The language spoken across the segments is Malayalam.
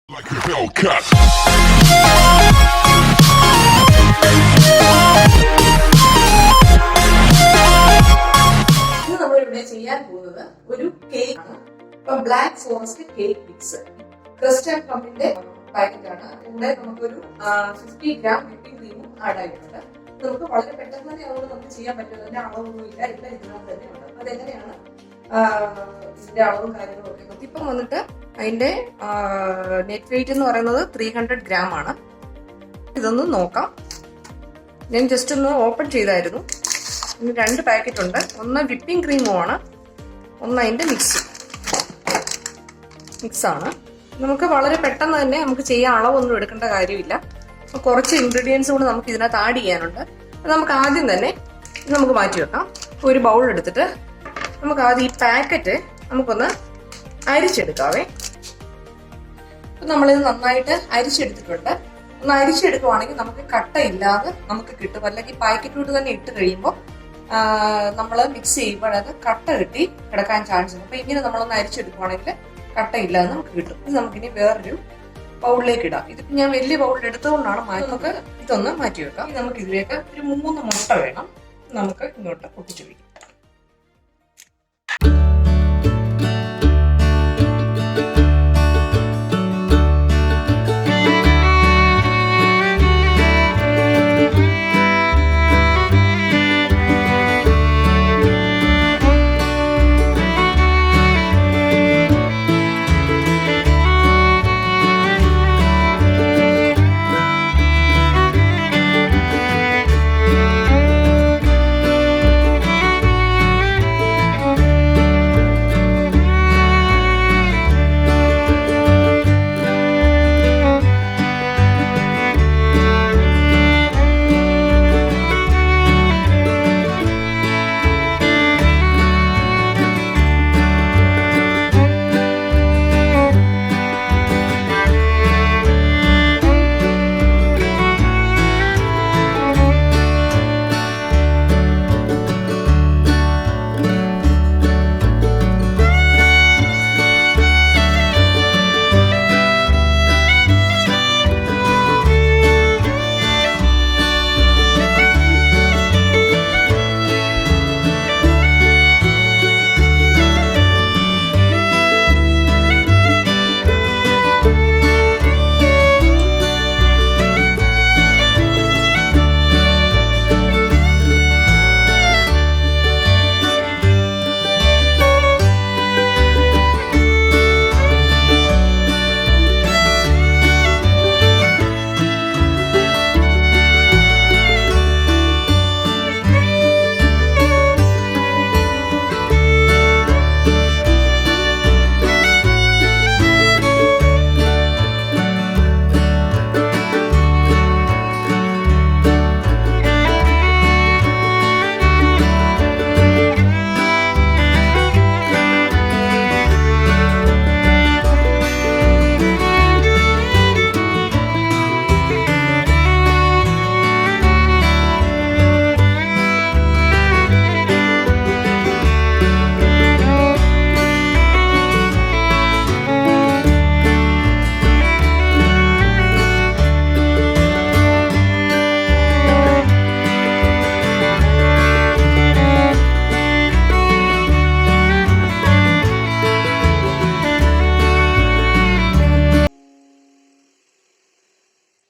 Like a Hellcat. ഇന്ന് നമ്മളിവിടെ ചെയ്യാൻ പോകുന്നത് ഒരു കേക്ക് ആണ്. ഇപ്പം black forest cake mix crystal കമ്പിന്റെ പാക്കറ്റ് ആണ്. ഇവിടെ നമുക്കൊരു 50 ഗ്രാം വിപ്പിംഗ് ക്രീമും ആഡ് ആയിട്ടുണ്ട്. നമുക്ക് വളരെ പെട്ടെന്ന് തന്നെ അതുകൊണ്ട് നമുക്ക് ചെയ്യാൻ പറ്റും. അതിന്റെ അളവൊന്നുമില്ല, എല്ലാം ഇതിനകത്ത് തന്നെയുണ്ട്. അതെങ്ങനെയാണ് ഇതിന്റെ അളവും കാര്യങ്ങളും ഒക്കെ ഇപ്പം വന്നിട്ട് അതിന്റെ നെറ്റ് വെയിറ്റ് എന്ന് പറയുന്നത് 300 ഗ്രാം ആണ്. ഇതൊന്ന് നോക്കാം. ഞാൻ ജസ്റ്റ് ഒന്ന് ഓപ്പൺ ചെയ്തായിരുന്നു. ഇനി 2 പാക്കറ്റ് ഉണ്ട്. ഒന്ന് വിപ്പിംഗ് ക്രീമുമാണ്, ഒന്ന് അതിന്റെ മിക്സാണ്. നമുക്ക് വളരെ പെട്ടെന്ന് തന്നെ നമുക്ക് ചെയ്യാൻ അളവൊന്നും എടുക്കേണ്ട കാര്യമില്ല. കുറച്ച് ഇൻഗ്രീഡിയൻസ് കൂടെ നമുക്ക് ഇതിനകത്ത് ആഡ് ചെയ്യാനുണ്ട്. അത് നമുക്ക് ആദ്യം തന്നെ നമുക്ക് മാറ്റി വെക്കാം. ഒരു ബൗൾ എടുത്തിട്ട് നമുക്ക് ആദ്യം ഈ പാക്കറ്റ് നമുക്കൊന്ന് അരിച്ചെടുക്കാവേ. നമ്മളിത് നന്നായിട്ട് അരിച്ചെടുത്തിട്ടുണ്ട്. ഒന്ന് അരിച്ചെടുക്കുവാണെങ്കിൽ നമുക്ക് കട്ടയില്ലാതെ നമുക്ക് കിട്ടും. അല്ലെങ്കിൽ പാക്കറ്റിലോട്ട് തന്നെ ഇട്ട് കഴിയുമ്പോൾ നമ്മൾ മിക്സ് ചെയ്യുമ്പോൾ അത് കട്ട കിട്ടി കിടക്കാൻ ചാൻസ് ഉണ്ട്. അപ്പൊ ഇങ്ങനെ നമ്മളൊന്ന് അരിച്ചെടുക്കുവാണെങ്കിൽ കട്ടയില്ലാതെ നമുക്ക് കിട്ടും. ഇത് നമുക്കിനി വേറൊരു ബൗളിലേക്ക് ഇടാം. ഇതിപ്പോ ഞാൻ വലിയ ബൗളിൽ എടുത്തുകൊണ്ടാണ് നമുക്ക് ഇതൊന്ന് മാറ്റി വെക്കാം. നമുക്ക് ഇതിലേക്ക് ഒരു 3 മുട്ട വേണം. നമുക്ക് ഇങ്ങോട്ട് പൊട്ടിച്ചു വയ്ക്കാം.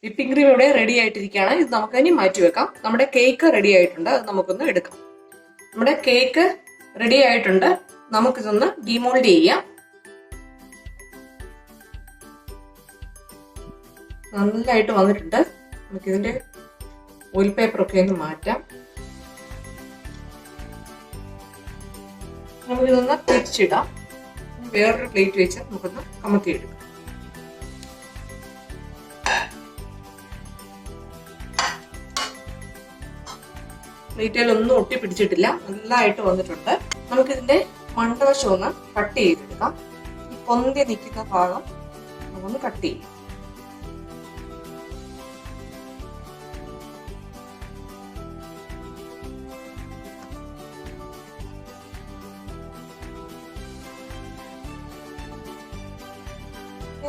വിപ്പിംഗ് ക്രീം ഇവിടെ റെഡി ആയിട്ടിരിക്കുകയാണ്. ഇത് നമുക്ക് ഇനി മാറ്റി വെക്കാം. നമ്മുടെ കേക്ക് റെഡി ആയിട്ടുണ്ട്. അത് നമുക്കൊന്ന് എടുക്കാം. നമ്മുടെ കേക്ക് റെഡി ആയിട്ടുണ്ട്. നമുക്കിതൊന്ന് ഡിമോൾഡ് ചെയ്യാം. നന്നായിട്ട് വന്നിട്ടുണ്ട്. നമുക്കിതിന്റെ ഓയിൽ പേപ്പറൊക്കെ ഒന്ന് മാറ്റാം. നമുക്കിതൊന്ന് തിരിച്ചിടാം. വേറൊരു പ്ലേറ്റ് വെച്ച് നമുക്കൊന്ന് കമത്തിയെടുക്കാം. പ്ലേറ്റിൽ ഒന്നും ഒട്ടി പിടിച്ചിട്ടില്ല, നല്ലതായിട്ട് വന്നിട്ടുണ്ട്. നമുക്കിതിന്റെ മണ്ടവശം ഒന്ന് കട്ട് ചെയ്തെടുക്കാം. ഈ പൊന്തി നിൽക്കുന്ന ഭാഗം നമുക്കൊന്ന് കട്ട് ചെയ്യാം.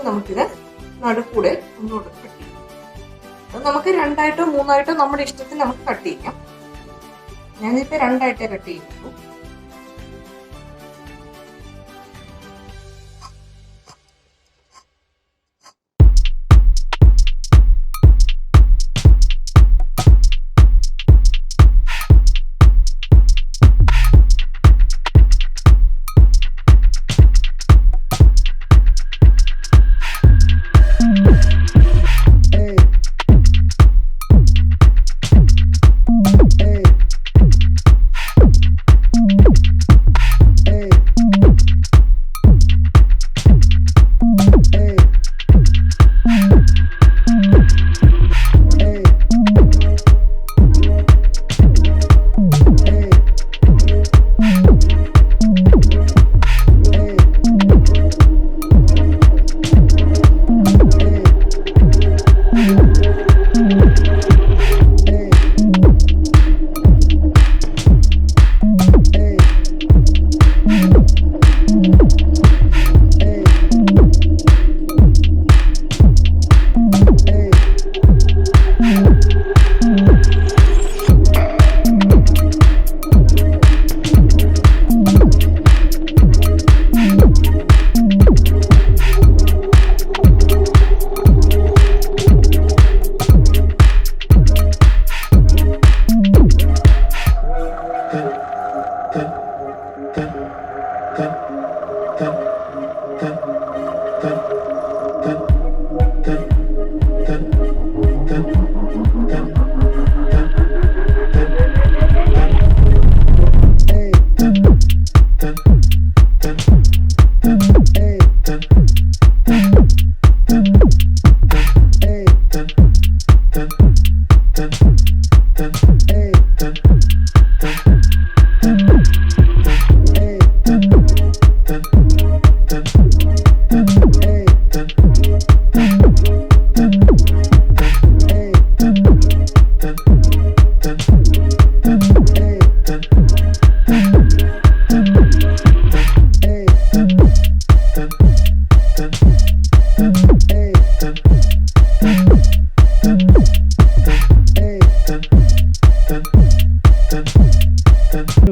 നമുക്കിത് നടുക്കൂടെ ഒന്നുകൂടെ കട്ട് ചെയ്യാം. അത് നമുക്ക് 2ആയിട്ടോ 3ആയിട്ടോ നമ്മുടെ ഇഷ്ടത്തിന് നമുക്ക് കട്ട് ചെയ്യാം. ഞാനിപ്പോ 2ആയിട്ടേ കട്ട് ചെയ്യുള്ളൂ.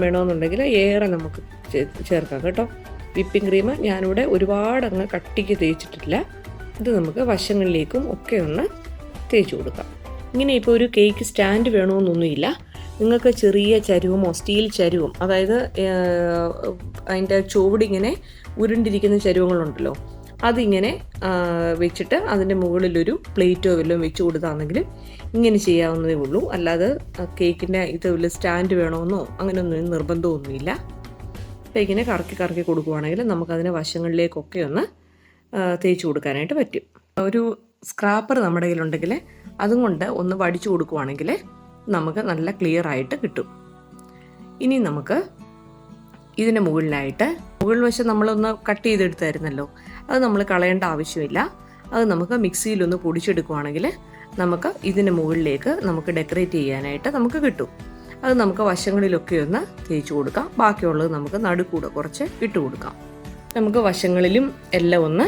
വേണമെന്നുണ്ടെങ്കിൽ ഏറെ നമുക്ക് ചേർക്കാം കേട്ടോ. വിപ്പിംഗ് ക്രീം ഞാനിവിടെ ഒരുപാട് അങ്ങ് കട്ടിക്ക് തേച്ചിട്ടില്ല. ഇത് നമുക്ക് വശങ്ങളിലേക്കും ഒക്കെ ഒന്ന് തേച്ച് കൊടുക്കാം. ഇങ്ങനെ ഇപ്പോൾ ഒരു കേക്ക് സ്റ്റാൻഡ് വേണമെന്നൊന്നുമില്ല. നിങ്ങൾക്ക് ചെറിയ ചരുവമോ സ്റ്റീൽ ചരുവം, അതായത് അതിൻ്റെ ചുവടിങ്ങനെ ഉരുണ്ടിരിക്കുന്ന ചരുവങ്ങളുണ്ടല്ലോ, അതിങ്ങനെ വെച്ചിട്ട് അതിൻ്റെ മുകളിലൊരു പ്ലേറ്റോ വല്ലതും വെച്ച് കൊടുത്താണെങ്കിലും ഇങ്ങനെ ചെയ്യാവുന്നതേ ഉള്ളൂ. അല്ലാതെ കേക്കിൻ്റെ ഇത് വല്ല സ്റ്റാൻഡ് വേണമെന്നോ അങ്ങനെയൊന്നും നിർബന്ധമൊന്നുമില്ല. അപ്പോൾ ഇങ്ങനെ കറക്കി കൊടുക്കുകയാണെങ്കിൽ നമുക്കതിൻ്റെ വശങ്ങളിലേക്കൊക്കെ ഒന്ന് തേച്ച് കൊടുക്കാനായിട്ട് പറ്റും. ഒരു സ്ക്രാപ്പർ നമ്മുടെ കയ്യിലുണ്ടെങ്കിൽ അതും കൊണ്ട് ഒന്ന് വടിച്ചു കൊടുക്കുകയാണെങ്കിൽ നമുക്ക് നല്ല ക്ലിയർ ആയിട്ട് കിട്ടും. ഇനി നമുക്ക് ഇതിൻ്റെ മുകളിലായിട്ട് മുകൾ വശം നമ്മളൊന്ന് കട്ട് ചെയ്തെടുത്തായിരുന്നല്ലോ, അത് നമ്മൾ കളയേണ്ട ആവശ്യമില്ല. അത് നമുക്ക് മിക്സിയിലൊന്ന് പൊടിച്ചെടുക്കുകയാണെങ്കിൽ നമുക്ക് ഇതിൻ്റെ മുകളിലേക്ക് നമുക്ക് ഡെക്കറേറ്റ് ചെയ്യാനായിട്ട് നമുക്ക് കിട്ടും. അത് നമുക്ക് വശങ്ങളിലൊക്കെ ഒന്ന് തേച്ച് കൊടുക്കാം. ബാക്കിയുള്ളത് നമുക്ക് നടുക്കൂടെ കുറച്ച് ഇട്ട് കൊടുക്കാം. നമുക്ക് വശങ്ങളിലും എല്ലാം ഒന്ന്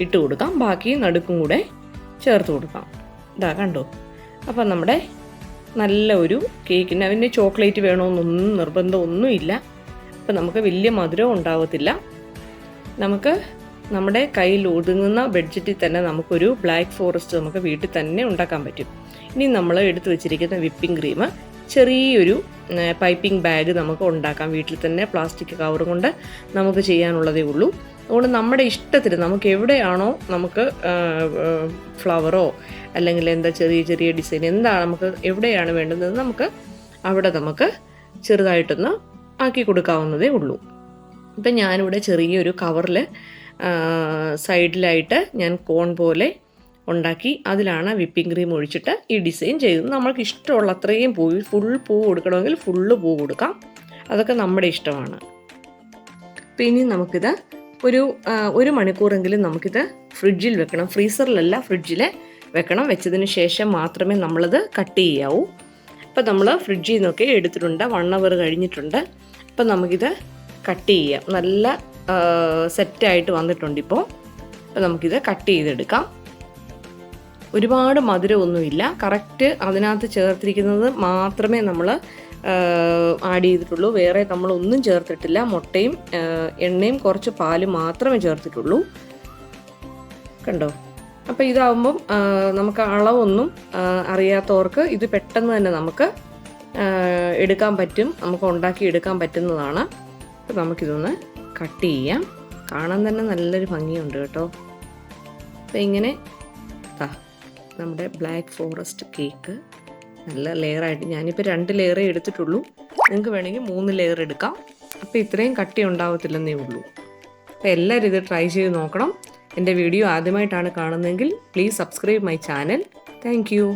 ഇട്ട് കൊടുക്കാം. ബാക്കി നടുക്കും കൂടെ ചേർത്ത് കൊടുക്കാം. ഇതാ കണ്ടോ. അപ്പം നമ്മുടെ നല്ല ഒരു കേക്കിന് അതിന് ചോക്ലേറ്റ് വേണമെന്നൊന്നും നിർബന്ധമൊന്നുമില്ല. അപ്പം നമുക്ക് വലിയ മധുരം ഉണ്ടാവത്തില്ല. നമുക്ക് നമ്മുടെ കയ്യിൽ ഒതുങ്ങുന്ന ബഡ്ജറ്റിൽ തന്നെ നമുക്കൊരു ബ്ലാക്ക് ഫോറസ്റ്റ് നമുക്ക് വീട്ടിൽ തന്നെ ഉണ്ടാക്കാൻ പറ്റും. ഇനി നമ്മൾ എടുത്തു വെച്ചിരിക്കുന്ന വിപ്പിംഗ് ക്രീം ചെറിയൊരു പൈപ്പിംഗ് ബാഗ് നമുക്ക് ഉണ്ടാക്കാം വീട്ടിൽ തന്നെ. പ്ലാസ്റ്റിക് കവർ കൊണ്ട് നമുക്ക് ചെയ്യാനുള്ളതേ ഉള്ളൂ. അതുകൊണ്ട് നമ്മുടെ ഇഷ്ടത്തിന് നമുക്ക് എവിടെയാണോ നമുക്ക് ഫ്ലവറോ അല്ലെങ്കിൽ എന്താ ചെറിയ ഡിസൈൻ എന്താണ് നമുക്ക് എവിടെയാണ് വേണ്ടുന്നത് നമുക്ക് അവിടെ നമുക്ക് ചെറുതായിട്ടൊന്ന് ആക്കി കൊടുക്കാവുന്നതേ ഉള്ളൂ. ഇപ്പം ഞാനിവിടെ ചെറിയൊരു കവറിൽ സൈഡിലായിട്ട് ഞാൻ കോൺ പോലെ ഉണ്ടാക്കി അതിലാണ് വിപ്പിംഗ് ക്രീം ഒഴിച്ചിട്ട് ഈ ഡിസൈൻ ചെയ്തത്. നമ്മൾക്ക് ഇഷ്ടമുള്ള അത്രയും ഫുൾ പൂ കൊടുക്കണമെങ്കിൽ ഫുള്ള് പൂ കൊടുക്കാം. അതൊക്കെ നമ്മുടെ ഇഷ്ടമാണ്. പിന്നെ നമുക്കിത് ഒരു മണിക്കൂറെങ്കിലും നമുക്കിത് ഫ്രിഡ്ജിൽ വെക്കണം. ഫ്രീസറിലല്ല, ഫ്രിഡ്ജിൽ വെക്കണം. വെച്ചതിന് ശേഷം മാത്രമേ നമ്മളിത് കട്ട് ചെയ്യാവൂ. അപ്പോൾ നമ്മൾ ഫ്രിഡ്ജിൽ നിന്നൊക്കെ എടുത്തിട്ടുണ്ട്. 1 hour കഴിഞ്ഞിട്ടുണ്ട്. അപ്പോൾ നമുക്കിത് കട്ട് ചെയ്യാം. നല്ല സെറ്റായിട്ട് വന്നിട്ടുണ്ട് ഇപ്പോൾ. അപ്പോൾ നമുക്കിത് കട്ട് ചെയ്തെടുക്കാം. ഒരുപാട് മധുരമൊന്നുമില്ല. കറക്റ്റ് അതിനകത്ത് ചേർത്തിരിക്കുന്നത് മാത്രമേ നമ്മൾ ആഡ് ചെയ്തിട്ടുള്ളൂ. വേറെ നമ്മളൊന്നും ചേർത്തിട്ടില്ല. മുട്ടയും എണ്ണയും കുറച്ച് പാലും മാത്രമേ ചേർത്തിട്ടുള്ളൂ. കണ്ടോ? അപ്പോൾ ഇതാവുമ്പം നമുക്ക് അളവൊന്നും അറിയാത്തവർക്ക് ഇത് പെട്ടെന്ന് തന്നെ നമുക്ക് എടുക്കാൻ പറ്റും, നമുക്ക് ഉണ്ടാക്കി എടുക്കാൻ പറ്റുന്നതാണ്. അപ്പോൾ നമുക്കിതൊന്ന് കട്ട് ചെയ്യാം. കാണാൻ തന്നെ നല്ലൊരു ഭംഗിയുണ്ട് കേട്ടോ. അപ്പോൾ ഇങ്ങനെ നമ്മുടെ ബ്ലാക്ക് ഫോറസ്റ്റ് കേക്ക് നല്ല ലെയറായിട്ട്, ഞാനിപ്പോൾ 2 ലെയറേ എടുത്തിട്ടുള്ളൂ. നിങ്ങൾക്ക് വേണമെങ്കിൽ 3 ലെയർ എടുക്കാം. അപ്പോൾ ഇത്രയും കട്ടി ഉണ്ടാവത്തില്ലെന്നേ ഉള്ളൂ. അപ്പോൾ എല്ലാവരും ഇത് ട്രൈ ചെയ്ത് നോക്കണം. എൻ്റെ വീഡിയോ ആദ്യമായിട്ടാണ് കാണുന്നതെങ്കിൽ please subscribe my channel. Thank you.